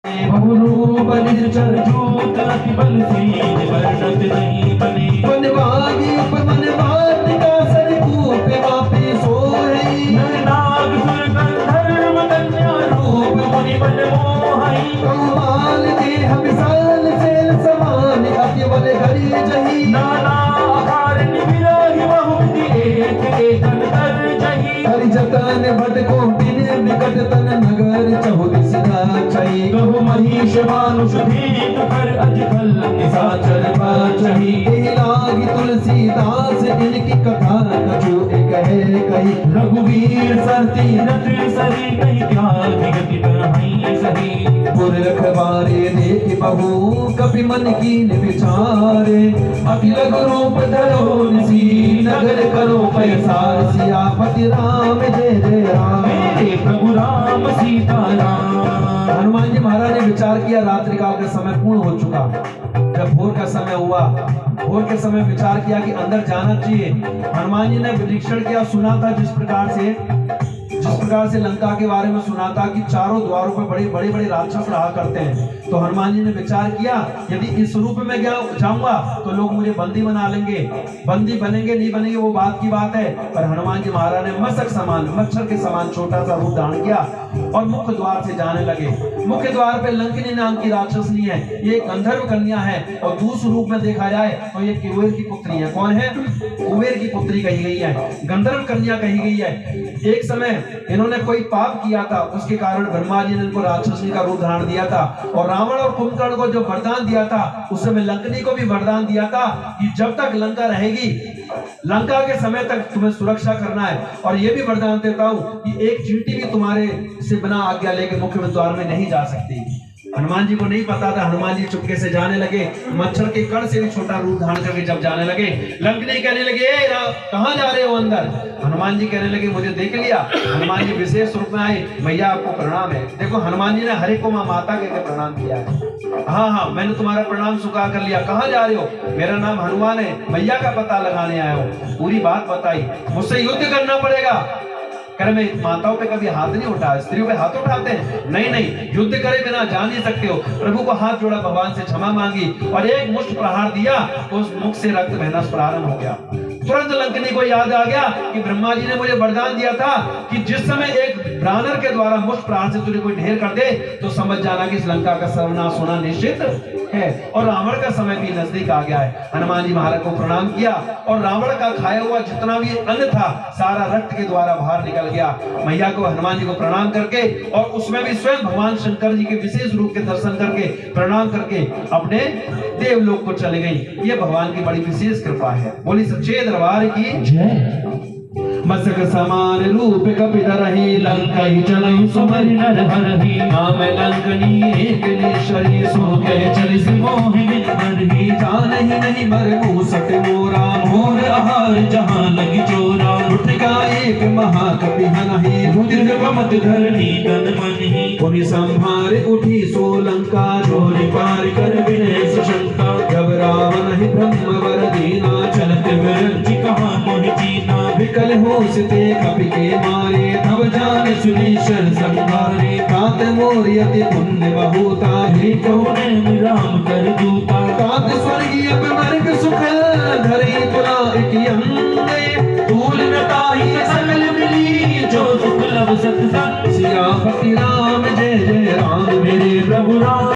बहुरूप निर्जर जोत अति बल सीन वर्णत नहीं बने वनवागी उपवनवाद का सरकूप वापे सोहै नाग सुर गंधर्व कन्या रूप मुनि बन मोहई कौमाल देह विशाल सेल समान अति बल घरी जही नाना आकार निविराहि बहुमति एक अंतर जही हरि जतन भट को दिन निकट तन नगर चहुदिस छई बहु महिष मानुष दीप कर अजकल निशाचर पाचही लागी तुलसीदास इनकी कथा कछु एक है कही रघुवीर सरती रथ सही कही क्या विगति बढ़ाई सही पुर रखवारे देख बहु कपि मन की विचारे अति लघु रूप धरो निसी नगर करो पैसार सियापति राम जय जय राम मेरे प्रभु राम सीता राम। हनुमान जी महाराज ने विचार किया रात्रि काल का समय पूर्ण हो चुका। जब भोर का समय हुआ, भोर के समय विचार किया कि अंदर जाना चाहिए। हनुमान जी ने निरीक्षण किया, सुना था जिस प्रकार से लंका के बारे में सुना था कि चारों द्वारों पर बड़े बड़े राक्षस रहा करते हैं। तो हनुमान जी ने विचार किया यदि इस रूप में जाऊंगा तो लोग मुझे बंदी बना लेंगे, बंदी बनेंगे नहीं बनेंगे वो बात की बात है। पर हनुमान जी महाराज ने मशक समान मच्छर के समान छोटा सा रूप धारण किया और मुख्य द्वार से जाने लगे। मुख्य द्वार पे लंकिनी नाम की राक्षसनी है, ये गंधर्व कन्या है और दूसरे रूप में देखा जाए तो ये कुबेर की पुत्री है। कौन है? कुबेर की पुत्री कही गई है, गंधर्व कन्या कही गई है। एक समय इन्होंने कोई पाप किया था, उसके कारण ब्रह्मा जी ने इनको राक्षसनी का रूप धारण दिया था और रावण और कुंभकर्ण को जो वरदान दिया था उस समय लंकनी को भी वरदान दिया था कि जब तक लंका रहेगी, लंका के समय तक तुम्हें सुरक्षा करना है। और ये भी वरदान देता हूं कि एक चींटी भी तुम्हारे से बिना आज्ञा लेकर मुख्य द्वार में नहीं जा सकती। हनुमान जी को नहीं पता था, हनुमान जी चुपके से जाने लगे, मच्छर के कण से भी छोटा रूप धारण करके जब जाने लगे, लंकनी कहने लगे कहां जा रहे हो अंदर? हनुमान जी कहने लगे मुझे देख लिया। हनुमान जी विशेष रूप में आए, मैया आपको प्रणाम है। देखो हनुमान जी ने हरे को माँ माता कहकर प्रणाम किया है। हाँ मैंने तुम्हारा प्रणाम स्वीकार कर लिया। कहाँ जा रहे हो? मेरा नाम हनुमान है, मैया का पता लगाने आया हूँ। पूरी बात बताई, मुझसे युद्ध करना पड़ेगा। करे मैं माताओं पे कभी हाथ नहीं उठाया, स्त्रियों पे हाथ उठाते हैं? नहीं, युद्ध करे बिना जा नहीं सकते हो। प्रभु को हाथ जोड़ा, भगवान से क्षमा मांगी और एक मुष्ट प्रहार दिया तो उस मुख से रक्त बहना प्रारंभ हो गया। तुरंत लंकनी को याद आ गया कि ब्रह्मा जी ने मुझे वरदान दिया था कि जिस समय एक ब्राह्मण के द्वारा मुष्ट प्रहार से तुझे कोई ढेर कर दे तो समझ जाना कि इस लंका का सर्वनाश होना निश्चित है और रावण का समय भी नजदीक आ गया है। हनुमान जी महाराज को प्रणाम किया और रावण का खाया हुआ जितना भी अन्न था सारा रक्त के द्वारा बाहर निकल गया। मैया को हनुमान जी को प्रणाम करके और उसमें भी स्वयं भगवान शंकर जी के विशेष रूप के दर्शन करके प्रणाम करके अपने देवलोक को चले गई। ये भगवान की बड़ी विशेष कृपा है। बोली सच्चे दरबार की जय। मस्तक समान रूप कपिधरहि लंका ही चलई सुमरि नर हरहि नाम लंकनी एक निश्चरी सो कह चलि मोह बिन करहि जानहि नहीं मर मूसट मोरा मोर आहार जहां लगी चोरा उठ का एक महाकपि हनहि रुद्र गमत धरणी तन मनहि पुनि संभार उठी सो लंका चोरी पार कर विनय सुशंका जब रावण ही ब्रह्म वर दीना चलत विरंचि कहां मोहि जीना विकल होश ते कपि के मारे तब जान सुनीश्वर संहारे तात मोरियति पुण्य बहुता ही कौने राम कर दूता तात स्वर्गीय नरक सुख धरे तुला एक अंगे तूल नताही सकल मिली जो सुख लब सत्संग सियापति राम जय जय राम मेरे प्रभु राम।